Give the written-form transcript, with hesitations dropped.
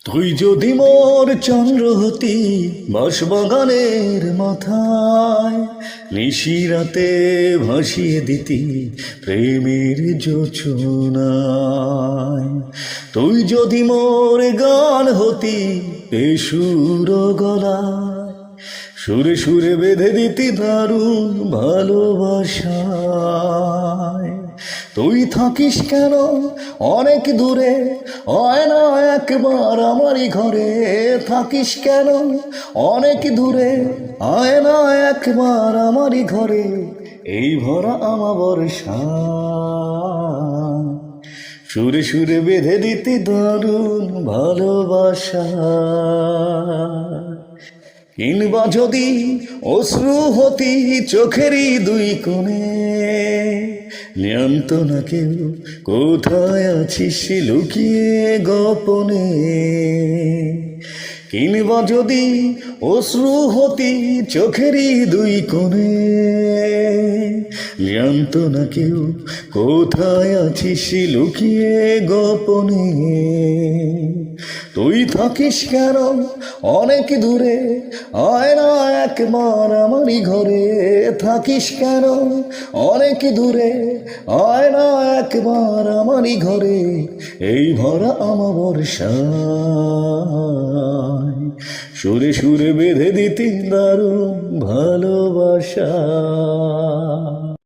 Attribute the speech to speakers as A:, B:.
A: তুই যদি মোর চন্দ্র হতি বাঁশবাগানের মাথায়, নিশিরাতে ভাসিয়ে দিতি প্রেমের জোছনায়। তুই যদি মোর গান হতি এ সুর গলায়, সুরে সুরে বেঁধে দিতি দারুণ ভালোবাসায়। তুই থাকিস কেন অনেক দূরে, হয় না একবার আমারই ঘরে। থাকিস কেন অনেক দূরে, হয় না একবার আমারই ঘরে। এই ভরা আমাবর্ষা সুরে সুরে বেঁধে দিতি দারুণ ভালোবাসা। কিংবা যদি অশ্রু হতি চোখেরই দুই কোণে, জানতো না কেউ কোথায় আছিস লুকিয়ে গোপনে। কিংবা যদি অশ্রু হতি চোখেরই দুই কোণে, জানতো না কেউ কোথায় আছিস লুকিয়ে গোপনে। তুই থাকিস কেন অনেক দূরে, হয় না একবার আমারই ঘরে। থাকিস কেন অনেক দূরে, হয় না একবার আমারই ঘরে। এই ভরা আমাবর্ষায় সুরে সুরে বেঁধে দিতি দারুণ ভালোবাসা।